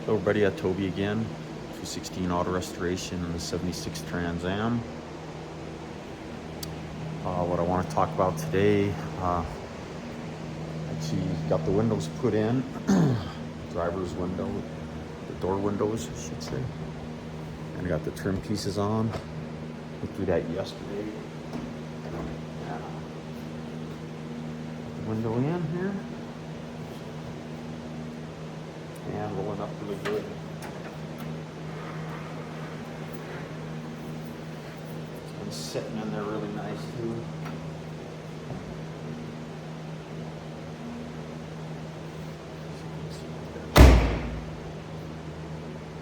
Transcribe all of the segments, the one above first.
Hello everybody, Toby again, 216 Auto Restoration and the 76 Trans Am. What I want to talk about today, actually got the windows put in, driver's window, the door windows I should say, and I got the trim pieces on. Went through that yesterday. Got the window in here, and rolling up really good. It's sitting in there really nice too.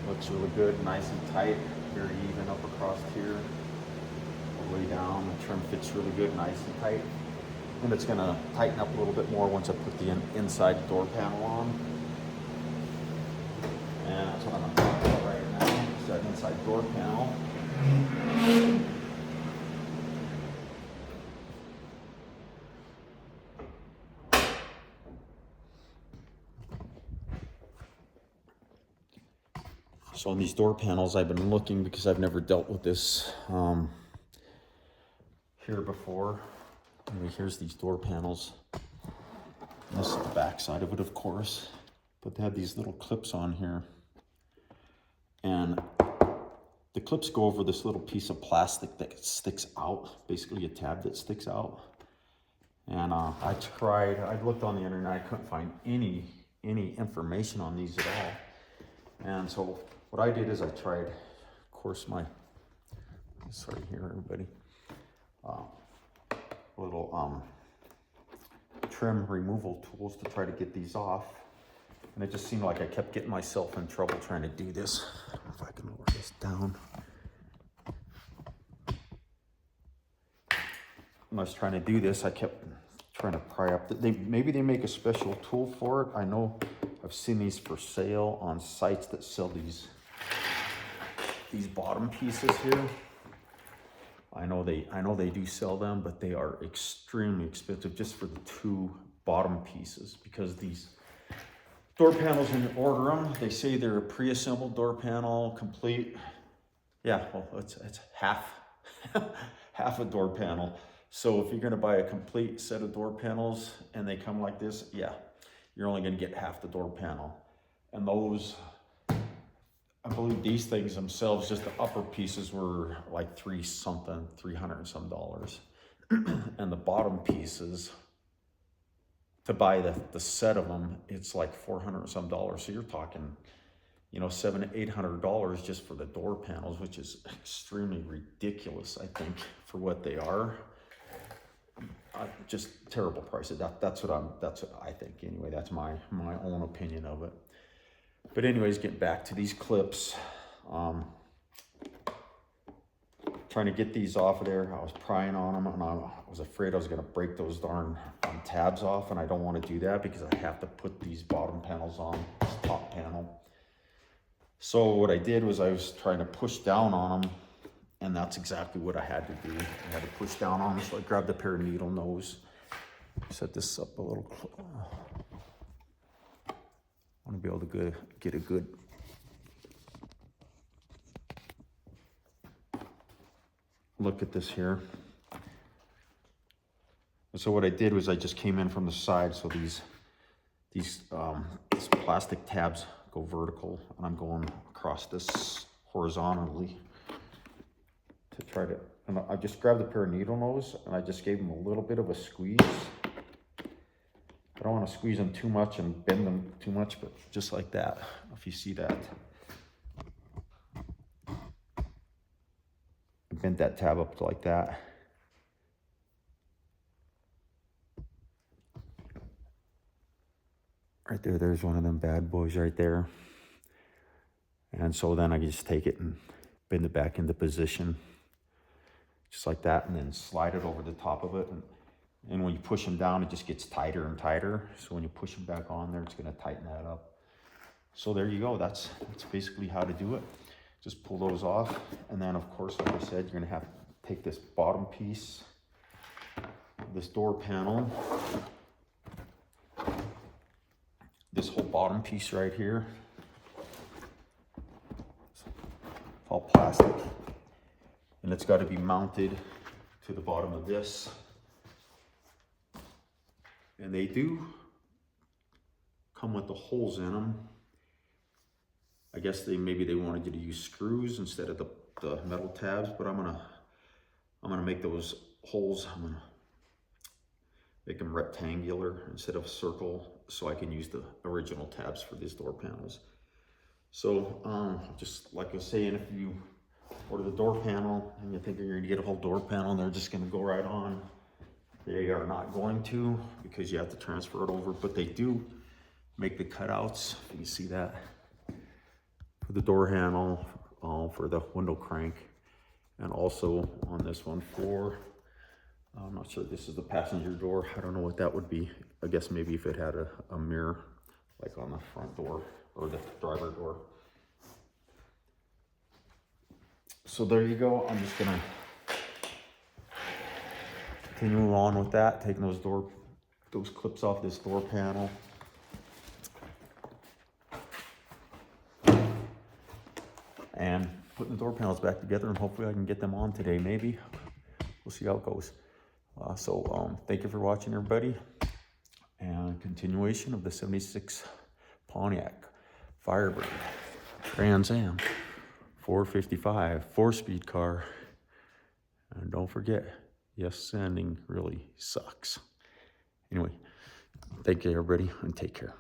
Looks really good, nice and tight, very even up across here, all the way down. The trim fits really good, nice and tight. And it's gonna tighten up a little bit more once I put the inside door panel on. And that's what I'm gonna talk about right now, is that inside door panel. So on these door panels, I've been looking because I've never dealt with this here before. Anyway, here's these door panels. And this is the back side of it, of course. But they have these little clips on here. And the clips go over this little piece of plastic that sticks out, basically a tab that sticks out. And I looked on the internet, I couldn't find any information on these at all. And so what I did is I tried, of course, sorry here everybody, little trim removal tools to try to get these off. And it just seemed like I kept getting myself in trouble trying to do this. I don't know if I can lower this down. When I was trying to do this, I kept trying to pry up. Maybe they make a special tool for it. I know I've seen these for sale on sites that sell these bottom pieces here. I know they do sell them, but they are extremely expensive just for the two bottom pieces, because these door panels, when you order them, they say they're a pre-assembled door panel, complete. Yeah, well, it's half half a door panel. So if you're gonna buy a complete set of door panels and they come like this, yeah, you're only gonna get half the door panel. And those, I believe these things themselves, just the upper pieces were like $300 and some dollars. And the bottom pieces, to buy the set of them, it's like $400 and some dollars. So you're talking, $700 to $800 just for the door panels, which is extremely ridiculous, I think, for what they are. Just terrible prices. That's what I think anyway. That's my own opinion of it. But anyways, getting back to these clips, trying to get these off of there. I was prying on them, and I was afraid I was going to break those darn tabs off, and I don't want to do that because I have to put these bottom panels on this top panel. So what I did was I was trying to push down on them, and that's exactly what I had to do. I had to push down on them, so I grabbed a pair of needle nose, set this up a little closer. I want to be able to get a good look at this here. And so what I did was I just came in from the side, so these plastic tabs go vertical, and I'm going across this horizontally to try to, and I just grabbed a pair of needle nose and I just gave them a little bit of a squeeze. I don't want to squeeze them too much and bend them too much, but just like that, if you see that. I bent that tab up like that. Right there, there's one of them bad boys right there. And so then I just take it and bend it back into position, just like that, and then slide it over the top of it. And when you push them down, it just gets tighter and tighter. So when you push them back on there, it's gonna tighten that up. So there you go, that's basically how to do it. Just pull those off. And then of course, like I said, you're gonna have to take this bottom piece, this door panel, this whole bottom piece right here, all plastic. And it's got to be mounted to the bottom of this. And they do come with the holes in them. I guess maybe they wanted you to use screws instead of the metal tabs, but I'm gonna make those holes, I'm gonna make them rectangular instead of circle, so I can use the original tabs for these door panels. So just like I was saying, if you order the door panel and you're thinking you're gonna get a whole door panel and they're just gonna go right on, they are not going to, because you have to transfer it over, but they do make the cutouts, if you can see that, for the door handle, for the window crank, and also on this one for, I'm not sure, this is the passenger door. I don't know what that would be. I guess maybe if it had a mirror, like on the front door or the driver door. So there you go. I'm just gonna continue on with that, taking those clips off this door panel. And putting the door panels back together, and hopefully I can get them on today, maybe. We'll see how it goes. Thank you for watching, everybody. And continuation of the 76 Pontiac Firebird Trans Am 455 4-speed car. And don't forget, yes, sanding really sucks. Anyway, thank you, everybody, and take care.